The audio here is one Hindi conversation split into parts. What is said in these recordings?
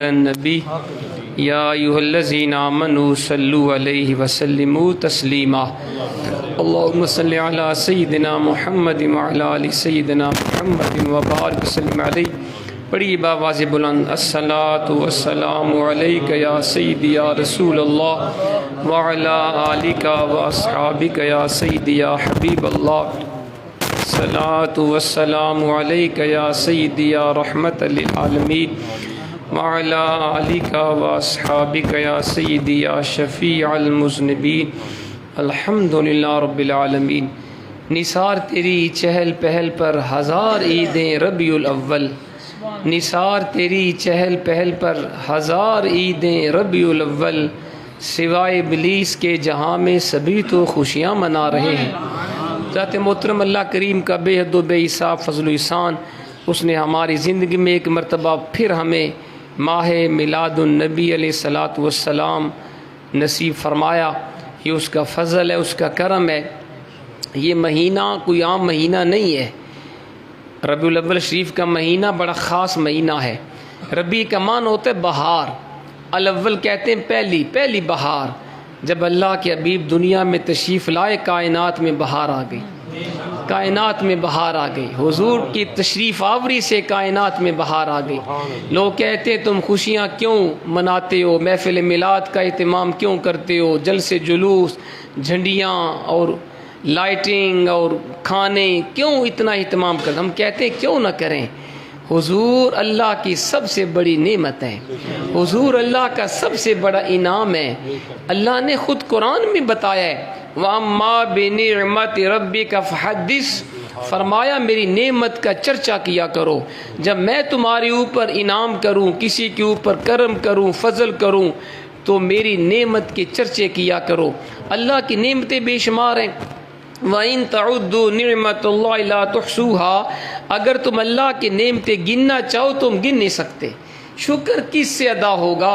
नबी या अय्युहल्लज़ीना आमनू सल्लु अलैहि वसल्लिमू तस्लीमा। अल्लाहुम्मा सल्लि अला सय्यिदिना मुहम्मद व अला आलि सय्यिदिना मुहम्मद व बारिक वसल्लिम अलैहि। बड़ी बावाज़ बुलंद अस्सलातु वस्सलामु अलैका या सय्यिदी या रसूलल्लाह व अला आलिका व अस्हाबिका या सय्यिदी या हबीबल्लाह। अस्सलातु वस्सलामु अलैका या सय्यिदी या रहमतल लिल आलमीन वअला आलिका व अस्हाबिका या सय्यिदी या शफ़ीअल मुज़निबीन। अल्हम्दुलिल्लाह रब्बिल आलमीन। निसार तेरी चहल पहल पर हज़ार ईदें रबीउल अव्वल। निसार तेरी चहल पहल पर हज़ार ईदें रबीउल अव्वल। सिवाय इब्लीस के जहाँ में सभी तो खुशियाँ मना रहे हैं। ज़ात मोहतरम अल्लाह करीम का बेहद बेहिसाब फ़ज़्ल व ihसान, उसने हमारी ज़िंदगी में एक मरतबा फिर हमें माह मिलादुन नबी अलैहिस्सलातु वस्सलाम नसीब फ़रमाया। ये उसका फ़ज़ल है, उसका करम है। ये महीना कोई आम महीना नहीं है। रबीउल अव्वल शरीफ का महीना बड़ा ख़ास महीना है। रबी का मान होता है बहार, अल अव्वल कहते हैं पहली बहार। जब अल्लाह के हबीब दुनिया में तशरीफ़ लाए, कायनात में बहार आ गई, कायनात में बहार आ गई। हुजूर की तशरीफ़ आवरी से कायनात में बहार आ गई। लोग कहते तुम खुशियाँ क्यों मनाते हो, महफिल मिलाद का एहतमाम क्यों करते हो, जलसे जुलूस, झंडियाँ और लाइटिंग और खाने क्यों इतना एहतमाम करते। हम कहते हैं क्यों ना करें। हुजूर अल्लाह की सबसे बड़ी नेमत है, हुजूर अल्लाह का सबसे बड़ा इनाम है। अल्लाह ने ख़ुद कुरान में बताया है, वअम्मा बिनिअमति रब्बिका फहद्दिस, फरमाया मेरी नेमत का चर्चा किया करो। जब मैं तुम्हारे ऊपर इनाम करूं, किसी के ऊपर करम करूं, फजल करूं, तो मेरी नेमत के चर्चे किया करो। अल्लाह की नेमतें बेशुमार हैं। वइन तउद्दू निअमतुल्लाहि ला तुहसूहा, अगर तुम अल्लाह की नेमतें गिनना चाहो तुम गिन नहीं सकते। शुक्र किससे अदा होगा।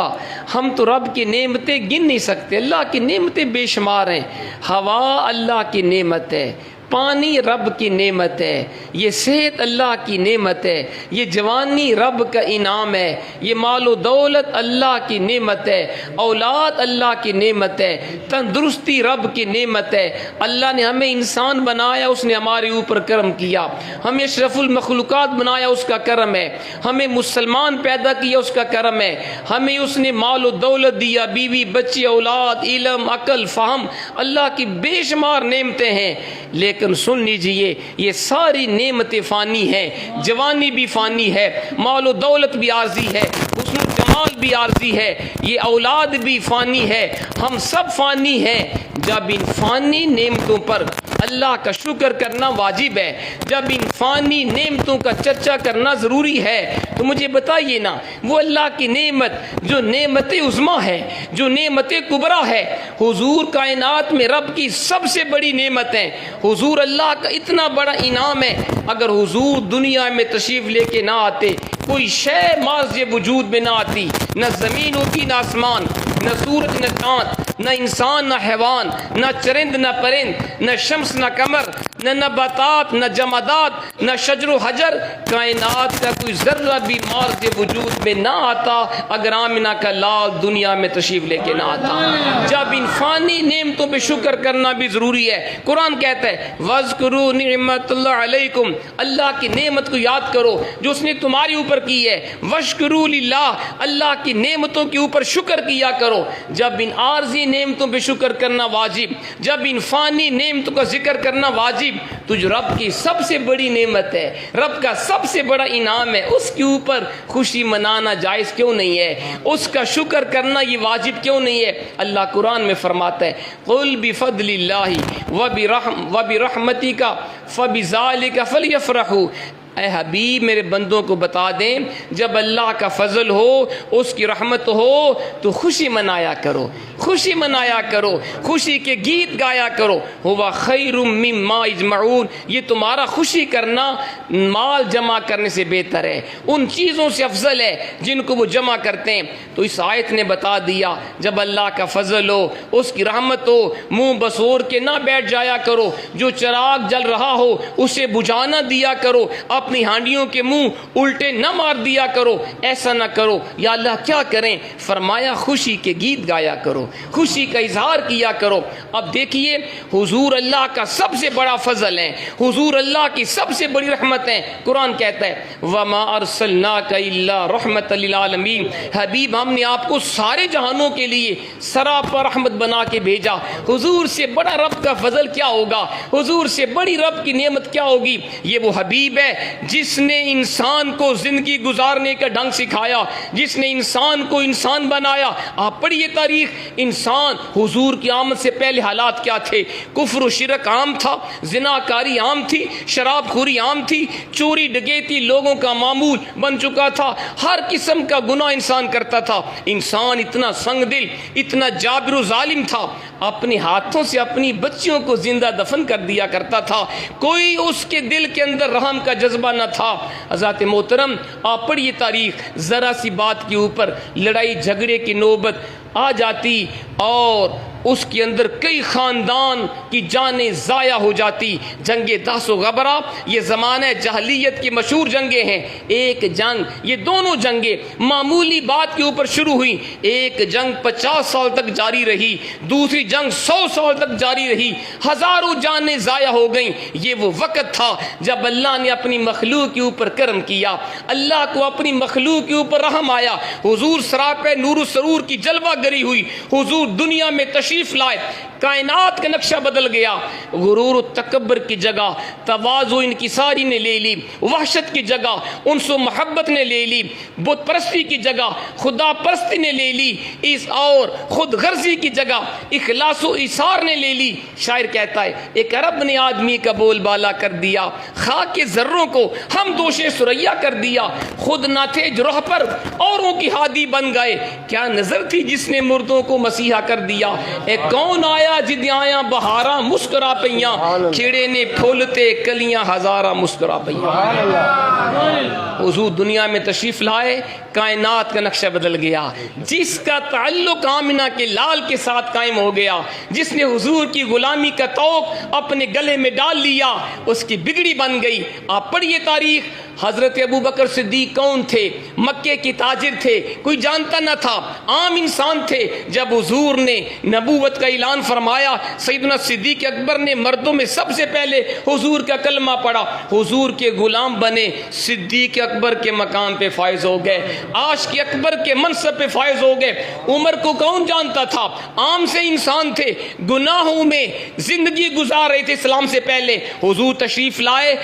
हम तो रब की नेमतें गिन नहीं सकते। अल्लाह की नेमतें बेशुमार हैं। हवा अल्लाह की नेमत है, पानी रब की नेमत है, ये सेहत अल्लाह की नेमत है, ये जवानी रब का इनाम है, ये मालो दौलत अल्लाह की नेमत है, औलाद अल्लाह की नेमत है, तंदुरुस्ती रब की नेमत है। अल्लाह ने हमें इंसान बनाया, उसने हमारे ऊपर करम किया। हमें अशरफुल मखलूकात बनाया, उसका करम है। हमें मुसलमान पैदा किया, उसका करम है। हमें उसने मालो दौलत दिया, बीवी बच्चे औलाद इल्म अकल फ़हम, अल्लाह की बेशुमार नेमतें हैं। लेकिन सुन लीजिए, ये सारी नेमतें फ़ानी हैं। जवानी भी फ़ानी है, मालो दौलत भी आर्जी है, हुस्न जमाल भी आर्जी है, ये औलाद भी फ़ानी है, हम सब फ़ानी हैं। जब इन फ़ानी नेमतों पर अल्लाह का शुक्र करना वाजिब है, जब इन फ़ानी नेमतों का चर्चा करना ज़रूरी है, तो मुझे बताइए ना, वो अल्लाह की नेमत जो नेमत उज़्मा है, जो नेमत कुबरा है, हुजूर कायनात में रब की सबसे बड़ी नेमत है। हुजूर अल्लाह का इतना बड़ा इनाम है। अगर हुजूर दुनिया में तशरीफ़ लेके ना आते, कोई शय माज़ वजूद में ना आती, न ज़मीन होती, न आसमान, न सूरज, न चाँद, न इंसान, न हैवान, न चरिंद, न परिंद, न शम्स, न कमर, न नबातात, न जमादात, न शजर हजर, कायनात का कोई ज़र्रा भी मार्ज़ वजूद में ना आता अगर आमिना का लाल दुनिया में तशरीफ़ लेके ना आता। जब इन फ़ानी नेमतों पे शुक्र करना भी ज़रूरी है। कुरान कहता है वज़्कुरू निअमतुल्लाहि अलैकुम, अल्लाह की नेमत को याद करो जो उसने तुम्हारे ऊपर की है। वश्कुरू लिल्लाह, अल्लाह की नेमतों के ऊपर शुक्र किया करो। जब इन आर्जी नेमतों पे शुक्र करना वाजिब, जब इन फ़ानी नेमतों का जिक्र करना वाजिब, तो जो रब की सबसे बड़ी नेमत है, रब का सबसे बड़ा इनाम है, उसके ऊपर खुशी मनाना जायज़ क्यों नहीं है, उसका शुक्र करना ये वाजिब क्यों नहीं है। अल्लाह कुरान में फरमाता है कुल बिफ़द्लिल्लाहि व बिरहमतिका फ़बिज़ालिका फ़लयफ़रहू। ऐ हबीब मेरे बंदों को बता दें, जब अल्लाह का फ़ज़ल हो, उसकी रहमत हो, तो खुशी मनाया करो, खुशी मनाया करो, खुशी के गीत गाया करो। हुवा खैरुम मिम्मा यजमऊन, ये तुम्हारा खुशी करना माल जमा करने से बेहतर है, उन चीज़ों से अफजल है जिनको वो जमा करते हैं। तो इस आयत ने बता दिया, जब अल्लाह का फ़ज़ल हो, उसकी रहमत हो, मुँह बसोर के ना बैठ जाया करो। जो चिराग जल रहा हो उसे बुझाना दिया करो, अपनी हांडियों के मुंह उल्टे न मार दिया करो, ऐसा ना करो। या अल्लाह क्या करें? फरमाया खुशी के गीत गाया करो, खुशी का इजहार किया करो। अब देखिए हुजूर अल्लाह का सबसे बड़ा फजल है, हुजूर अल्लाह की सबसे बड़ी रहमत है। कुरान कहता है वमा अरसलनाका इल्ला रहमतल लिल आलमीन, हबीब हमने आपको सारे जहानों के लिए सरापा रहमत बना के भेजा। हुजूर से बड़ा रब का फजल क्या होगा, हुजूर से बड़ी रब की नेमत क्या होगी? ये वो हबीब है जिसने इंसान को जिंदगी गुजारने का ढंग सिखाया, जिसने इंसान को इंसान बनाया। आप पढ़िए तारीख, इंसान हुजूर की आमद से पहले हालात क्या थे? कुफ्र व शिरक आम था, जिनाकारी आम थी, शराबखोरी आम थी, चोरी डकैती लोगों का मामूल बन चुका था, हर किस्म का गुनाह इंसान करता था। इंसान इतना संगदिल, इतना जाबिर जालिम था, अपने हाथों से अपनी बच्चियों को जिंदा दफन कर दिया करता था। कोई उसके दिल के अंदर रहम का जज्बा न था। हज़रत मोहतरम आप पढ़िए तारीख, जरा सी बात के ऊपर लड़ाई झगड़े की नौबत आ जाती और उसके अंदर कई ख़ानदान की जानें ज़ाया हो जाती। जंगे दासो गबरा ये ज़माना जहलियत की मशहूर जंगें हैं। एक जंग, ये दोनों जंगें मामूली बात के ऊपर शुरू हुई। एक जंग 50 साल तक जारी रही, दूसरी जंग 100 साल तक जारी रही, हज़ारों जानें ज़ाया हो गईं। ये वो वक़्त था जब अल्लाह ने अपनी मखलूक के ऊपर करम किया, अल्लाह को अपनी मखलूक के ऊपर रहम आया। हुजूर सरापे नूर सरूर की जलवा गरी हुई, हुजूर दुनिया में तशरीफ लाए, कायनात का नक्शा बदल गया। गुरूर तकब्बर की जगह तवाज़ु इनकिसारी ने ले ली, वहशत की जगह उनसो मोहब्बत ने ले ली, बुत परस्ती की जगह खुदा परस्ती ने ले ली, इस और खुद गर्जी की जगह इखलासो इसार ने ले ली। शायर कहता है एक अरब ने आदमी का बोलबाला कर दिया, खाक के जर्रों को हम दोषे सुरैया कर दिया, खुद ना थे जुरह पर औरों की हादी बन गए। क्या नजर थी जिसने मुर्दों को मसीहा कर दिया, ए कौन आया जिद आया बहारा मुस्कुरा पैया, खिड़े ने फूलते कलियां हजारा मुस्कुरा पैया। हुजूर दुनिया में तशरीफ लाए, कायनात का नक्शा बदल गया। जिसका ताल्लुक आमिना के लाल के साथ कायम हो गया, जिसने हुजूर की गुलामी का तौक अपने गले में डाल लिया, उसकी बिगड़ी बन गई। आप पढ़िए तारीख, हजरत अबू बकर सिद्दीक कौन थे? मक्के की ताजिर थे, कोई जानता न था, आम इंसान थे। जब हुजूर ने नबूवत का ऐलान फरमाया, सैयदना सिद्दीक अकबर ने मर्दों में सबसे पहले हुजूर का कलमा पढ़ा, हुजूर के गुलाम बने, सिद्दीक अकबर के मकाम पे फायज हो गए, आशिक अकबर के मनसब पे फायज हो गए। उमर को कौन जानता था? आम से इंसान थे, गुनाहों में जिंदगी गुजार रहे थे इस्लाम से पहले। हुजूर तशरीफ लाए,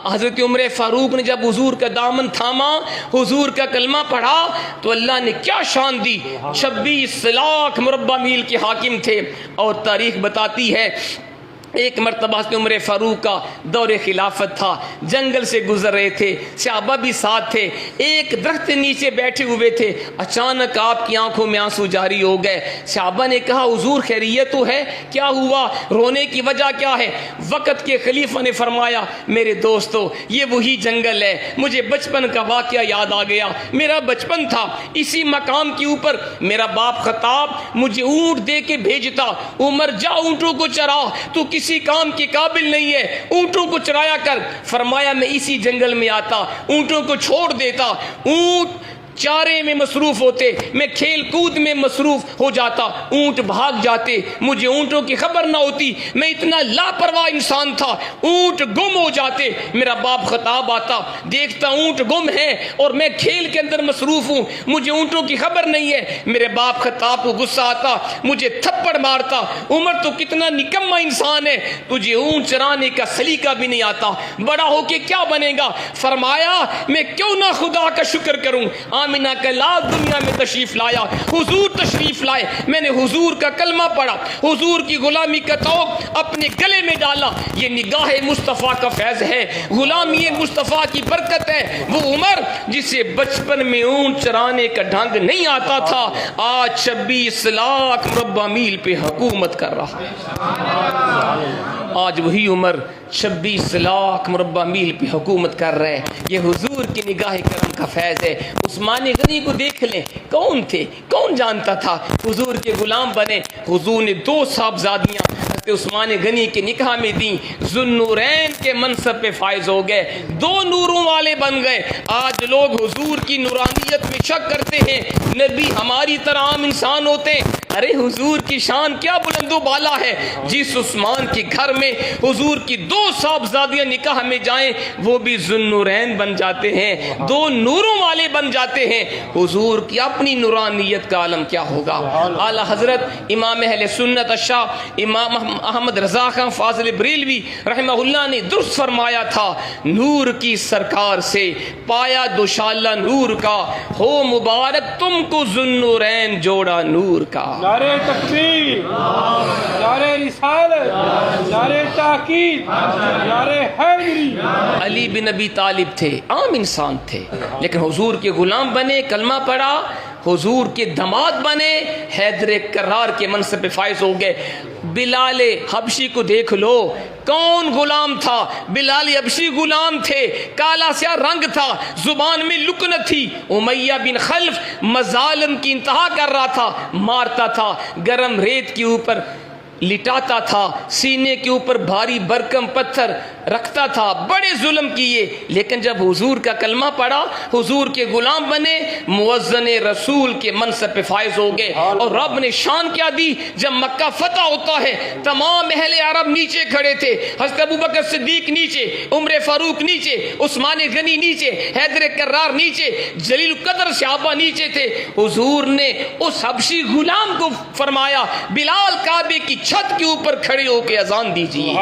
हजरत उमर फारूक ने जब हुजूर का दामन थामा, हुजूर का कलमा पढ़ा, तो अल्लाह ने क्या शान दी। 26 लाख मुरब्बा मील के हाकिम थे। और तारीख बताती है एक मरतबा से उमर फारूक का दौरे खिलाफत था, जंगल से गुजर रहे थे, सहाबा भी साथ थे, एक दरख्त के नीचे बैठे हुए थे, अचानक आपकी आंखों में आंसू जारी हो गए। सहाबा ने कहा हुजूर खैरियत तो है, क्या हुआ, रोने की वजह क्या है? वक़्त के खलीफा ने फरमाया मेरे दोस्तों ये वही जंगल है, मुझे बचपन का वाक़या याद आ गया। मेरा बचपन था, इसी मकाम के ऊपर मेरा बाप खताब मुझे ऊँट दे के भेजता, उमर जा ऊँटों को चरा, तू किसी काम के काबिल नहीं है, ऊंटों को चराया कर। फरमाया मैं इसी जंगल में आता, ऊंटों को छोड़ देता, ऊंट चारे में मसरूफ होते, मैं खेल कूद में मसरूफ हो जाता, ऊंट भाग जाते, मुझे ऊंटों की खबर ना होती, मैं इतना लापरवाह इंसान था, ऊंट गुम हो जाते, मेरा बाप खताब आता, देखता ऊंट गुम है और मैं खेल के अंदर मसरूफ हूँ, मुझे ऊंटों की खबर नहीं है। मेरे बाप खताब को गुस्सा आता, मुझे थप्पड़ मारता, उमर तो कितना निकम्मा इंसान है, तुझे ऊंट चराने का सलीका भी नहीं आता, बड़ा होके क्या बनेगा? फरमाया मैं क्यों ना खुदा का शुक्र करूं, आमिना का लाल दुनिया में तशरीफ लाया, हुजूर तशरीफ लाए, मैंने हुजूर का कलमा पढ़ा, हुजूर की गुलामी का तौक अपने गले में डाला। ये निगाह मुस्तफ़ा का फैज़ है, गुलामी मुस्तफ़ा की बरकत है। वो उमर जिसे बचपन में ऊंट चराने का ढंग नहीं आता था, आज 26 लाख मुरब्बा मील पे हुकूमत कर रहा है। आज वही उमर 26 लाख मुरब्बा मील पे हुकूमत कर रहे हैं। ये हुजूर की निगाह करम का फैज़ है। उस्मान गनी को देख लें, कौन थे, कौन जानता था, हुजूर के गुलाम बने। हुजूर ने 2 साहबजादियाँ हज़रत उस्मान गनी के निकाह में दी, ज़ुन्नूरैन के मनसब पे फायज हो गए, 2 नूरों वाले बन गए। आज लोग हुजूर की नूरानियत में शक करते हैं, नबी हमारी तरह आम इंसान होते हैं। अरे हुजूर की शान क्या बुलंदो बाला है। जिस उस्मान के घर में हुजूर की 2 साहबजादियां निकाह में जाएं, वो भी ज़ुन्नूरैन बन जाते हैं, 2 नूरों वाले बन जाते हैं। हुजूर की अपनी नूरानियत का आलम क्या होगा। आला हजरत इमाम अहले सुन्नत शाह इमाम अहमद रज़ा खान फाज़िल बरेलवी रहमहुल्लाह ने दुरुस्त फरमाया था, नूर की सरकार से पाया दुशाला नूर का, हो मुबारक तुमको ज़ुन्नूरैन जोड़ा नूर का। नारे तकबीर, नारे रिसालत, नारे ताकीद, नारे हैदरी। अली बिन अबी तालिब थे, आम इंसान थे, लेकिन हुजूर के गुलाम बने, कलमा पढ़ा, हुजूर के दमाद बने, हैदर करार के मनसब पे फायज हो गए। बिलाल हबशी को देख लो, कौन गुलाम था? बिलाल हबशी गुलाम थे, काला स्या रंग था, जुबान में लुकनत थी। उमैया बिन खल्फ मजालिम की इंतहा कर रहा था, मारता था, गरम रेत के ऊपर लिटाता था, सीने के ऊपर भारी बरकम पत्थर रखता था, बड़े जुल्म किए। लेकिन जब हुजूर का कलमा पढ़ा, हुजूर के गुलाम बने, मुअज्जन रसूल के मनसब पे फायज हो गए। और रब ने शान क्या दी, जब मक्का फतह होता है, तमाम अहले अरब नीचे खड़े थे, हज़रत अबू बकर सिद्दीक नीचे, उमर फारूक नीचे, उस्मान गनी नीचे, हैदर कर्रार नीचे, जलील कदर सहाबा नीचे थे। हुजूर ने उस हबशी गुलाम को फरमाया, बिलाल काबे की छत के ऊपर खड़े होकर अजान दीजिए।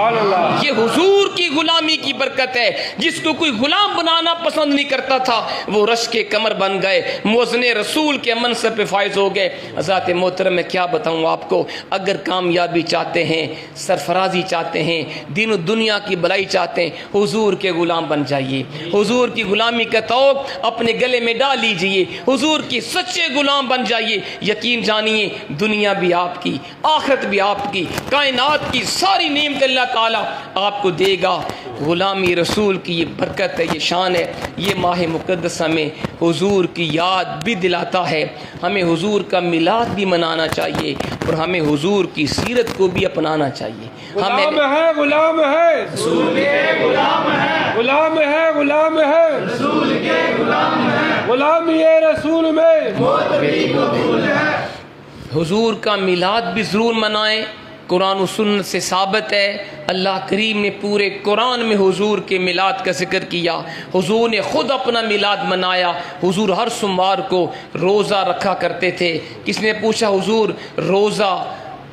ये हुजूर की गुलामी की बरकत है। जिसको कोई गुलाम बनाना पसंद नहीं करता था, वो रश के कमर बन गए, मुअज्जिन रसूल के मनसब पे फायज हो गए। हज़रत मोहतरम मैं क्या बताऊं आपको, अगर कामयाबी चाहते हैं, सरफराजी चाहते हैं, दीन दुनिया की भलाई चाहते हैं, हुजूर के गुलाम बन जाइए। हुजूर की गुलामी का तौक अपने गले में डाल लीजिए, हुजूर की सच्चे गुलाम बन जाइए। यकीन जानिए, दुनिया भी आपकी, आखिरत भी आपकी, कायनात की सारी नेमत अल्लाह ताला आपको देगा। गुलामी रसूल की ये बरकत है, ये शान है। ये माह मुक़द्दस में हुजूर की याद भी दिलाता है। हमें हुजूर का मिलाद भी मनाना चाहिए और हमें हुजूर की सीरत को भी अपनाना चाहिए। गुलाम है, गुलाम है, रसूल के गुलाम है, गुलाम है, गुलाम है, रसूल के गुलाम है, गुलामी रसूल में मौत भी कबूल है। हुजूर का मिलाद भी ज़रूर मनाएं, कुरान और सुन्नत से साबित है। अल्लाह करीम ने पूरे कुरान में हुजूर के मिलाद का जिक्र किया। हुजूर ने ख़ुद अपना मिलाद मनाया। हुजूर हर सोमवार को रोज़ा रखा करते थे। किसने पूछा हुजूर रोज़ा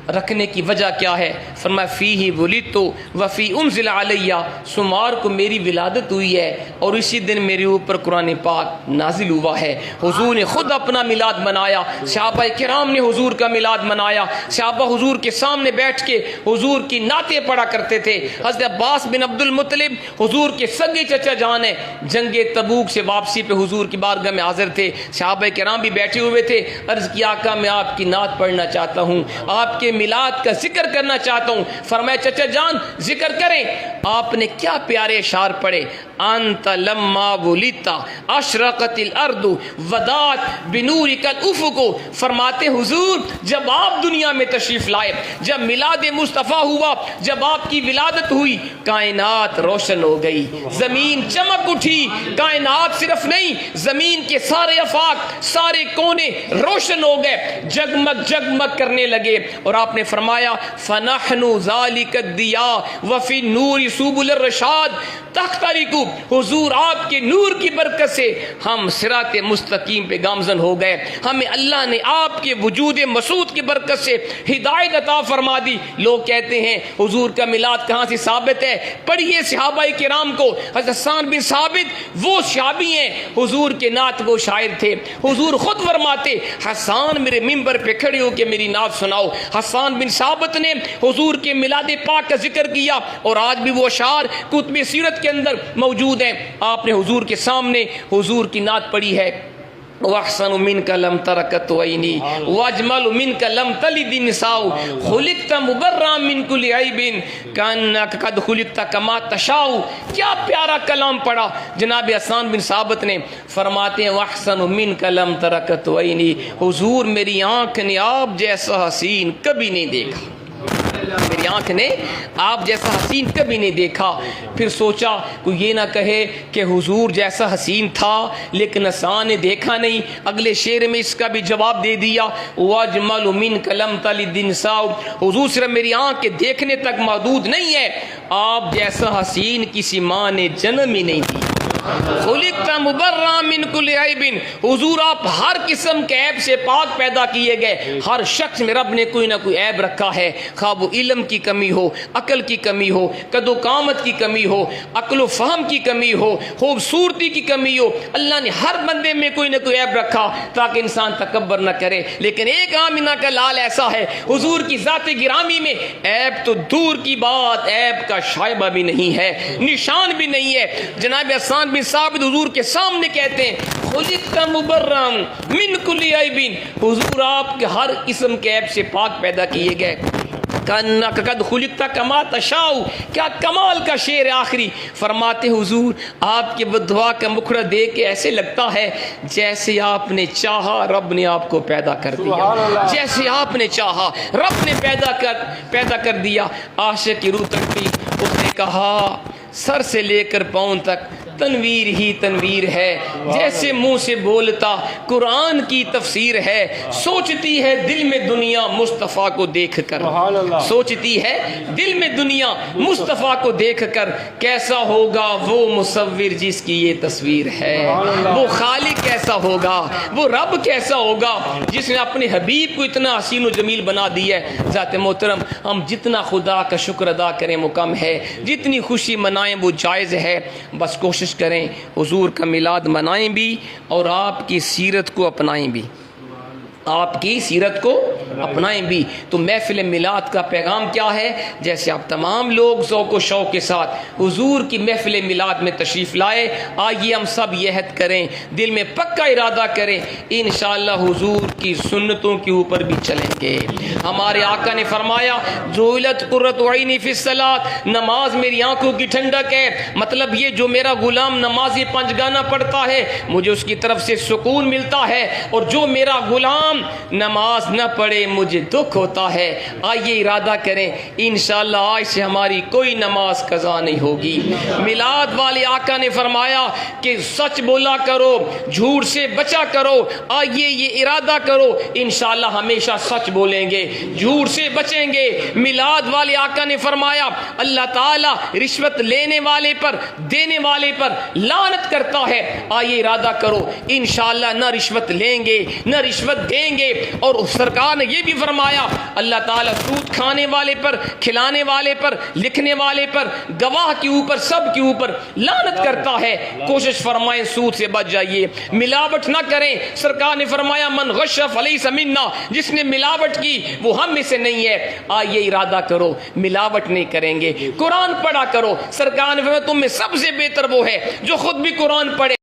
रखने की वजह क्या है? फरमाया फ़ीही वुलिदतु व फ़ी उन्ज़िला अलैया, सोमवार को मेरी विलादत हुई है और इसी दिन मेरे ऊपर कुरान पाक नाजिल हुआ है। हुजूर ने ख़ुद अपना मिलाद मनाया, सहाबा किराम ने हुजूर का मिलाद मनाया। सहाबा हुजूर के सामने बैठ के हुजूर की नातें पढ़ा करते थे। हज़रत अब्बास बिन अब्दुल मुत्तलिब हुजूर के सगे चचा जान है, जंगे तबूक से वापसी पे हुजूर की बारगाह में हाजिर थे। सहाबा किराम भी बैठे हुए थे। अर्ज़ किया, आका मैं आपकी नात पढ़ना चाहता हूँ, आपके मिलाद का जिक्र करना चाहता हूँ। फरमाया, चचा जान जिक्र करें। आपने क्या प्यारे अशार पढ़े, अंत लम्मा वुलिता अशरकतिल अर्दु वदात बिनूरिकल उफुको। फरमाते हुजूर जब आप दुनिया में तशरीफ लाए, जब मिलाद मुस्तफ़ा हुआ, जब आपकी विलादत हुई, कायनात रोशन हो गई, जमीन चमक उठी। कायनात सिर्फ नहीं, जमीन के सारे आफाक, सारे कोने रोशन हो गए, जगमग जगमग करने लगे। और आपने फरमाया, फनहनु ज़ालिक दिया वफी नूर सुबुल रशाद तख्तरिकु। हुजूर आपके नूर की बरकत से हम सिराते मुस्तकीम पे गामजन हो गए। हमें अल्लाह ने आपके वजूद मसूद की बरकत से हिदायत अता फरमा दी। लोग कहते हैं हुजूर का मिलाद कहाँ से साबित है? पढ़िए सहाबाए किराम को। हज़रत हसन बिन साबित वो सहाबी हैं, हुजूर के नात वो शायर थे। हुजूर खुद फरमाते, हसन मेरे मिंबर पे खड़े होकर मेरी नात सुनाओ। हसन बिन साबित ने हुजूर के मिलाद पाक का जिक्र किया और आज भी वो अशार कुतुब सीरत के अंदर मौजूद हैं। आपने हुजूर के सामने हुजूर की नात पढ़ी है, वहसनु मिनका लम तरकत वैनी वजमलु मिनका लम तलिद निसाउ खुलिकता मुबर्रा मिन कुल्ली ऐबिन कन्नक कद खुलिकता कमा तशाउ। क्या प्यारा कलाम पढ़ा जनाब हसन बिन साबित ने। फरमाते हैं, वहसनु मिनका लम तरकत वैनी, हुजूर मेरी आँख ने आप जैसा हसीन कभी नहीं देखा। मेरी आंख ने आप जैसा हसीन कभी नहीं देखा। फिर सोचा कोई ये ना कहे कि हुजूर जैसा हसीन था लेकिन इंसान ने देखा नहीं। अगले शेर में इसका भी जवाब दे दिया, वजमल मिन कलम तलिदिन साउ, हुजूर सिर्फ मेरी आंख के देखने तक महदूद नहीं है, आप जैसा हसीन किसी माँ ने जन्म ही नहीं दी। खुलिक़्ता मुबर्रा मिन कुल्लि ऐबिन, हुजूर आप हर किस्म के ऐब से पाक पैदा किए गए। हर शख्स में रब ने कोई ना कोई ऐब रखा है, खा वो इल्म की कमी हो, अकल की कमी हो, कदो कामत की कमी हो, अक्ल फहम की कमी हो, खूबसूरती की कमी हो। अल्लाह ने हर बंदे में कोई ना कोई ऐब रखा ताकि इंसान तकब्बर न करे। लेकिन एक आमिना का लाल ऐसा है, हुजूर की ज़ात गिरामी में ऐब तो दूर की बात, ऐब का शायबा भी नहीं है, निशान भी नहीं है। जनाब हसन बिन साबित हुजूर के सामने कहते हैं, खुलिक़्ता मुबर्रम मिन कुल्लि ऐबिन, हुजूर आपके हर किस्म के ऐब से पाक पैदा किए गए। कद खुलिक़्ता कमा तशाउ, क्या कमाल का शेर आखिरी। फरमाते हुजूर आपके बद्दुआ का मुखड़ा देख के ऐसे लगता है जैसे आपने चाहा रब ने आपको पैदा कर दिया, जैसे आपने चाहा रब ने पैदा कर दिया। आशिक़ की रूह तड़पी, उसने कहा सर से लेकर पाँव तक तनवीर ही तनवीर है, जैसे मुंह से बोलता कुरान की तफसीर है। सोचती है दिल में दुनिया मुस्तफ़ा को देख कर, सोचती है दिल में दुनिया मुस्तफ़ा को देख कर, कैसा होगा वो मुसव्विर जिसकी ये तस्वीर है, वो खालिक कैसा होगा, वो रब कैसा होगा जिसने अपने हबीब को इतना हसीन व जमील बना दिया है। ज़ात मोहतरम, हम जितना खुदा का शुक्र अदा करें वो कम है, जितनी खुशी मनाएं वो जायज़ है। बस कोशिश करें हुजूर का मिलाद मनाएं भी और आपकी सीरत को अपनाएं भी, आपकी सीरत को अपनाएं भी। तो महफिल मिलाद का पैगाम क्या है? जैसे आप तमाम लोग ज़ौक़ व शौक़ के साथ हुजूर की महफिल मिलाद में तशरीफ़ लाए, आइए हम सब यह अहद करें, दिल में पक्का इरादा करें, इंशाअल्लाह हुजूर की सुन्नतों के ऊपर भी चलेंगे। हमारे आका ने फरमाया, जुइलत कुर्रतु ऐनी फ़िस्सलात, नमाज मेरी आंखों की ठंडक है। मतलब ये जो मेरा गुलाम नमाज़ी पंजगाना पढ़ता है मुझे उसकी तरफ से सुकून मिलता है, और जो मेरा गुलाम नमाज न पढ़े मुझे दुख होता है। आइए इरादा करें, इंशाअल्लाह आज से हमारी कोई नमाज कज़ा नहीं होगी। मिलाद वाले आका ने फरमाया कि सच बोला करो, झूठ से बचा करो। आइए ये इरादा करो, इंशाअल्लाह हमेशा सच बोलेंगे, झूठ से बचेंगे। मिलाद वाले आका ने फरमाया, अल्लाह ताला रिश्वत लेने वाले पर, देने वाले पर लानत करता है। आइए इरादा करो, इंशाअल्लाह न रिश्वत लेंगे न रिश्वत देंगे। और सरकार ने यह भी फरमाया, अल्लाह ताला सूद खाने वाले पर, खिलाने वाले पर, लिखने वाले पर, गवाह के ऊपर, सब के ऊपर लानत करता है। कोशिश फरमाएं सूद से बच जाइए, मिलावट ना करें। सरकार ने फरमाया, मन गश्शा फलैसा मिन्ना, जिसने मिलावट की वो हम में से नहीं है। आइए इरादा करो, मिलावट नहीं करेंगे, कुरान पढ़ा करो। सरकार ने फरमाया, तुम में सबसे बेहतर वो है जो खुद भी कुरान पढ़े।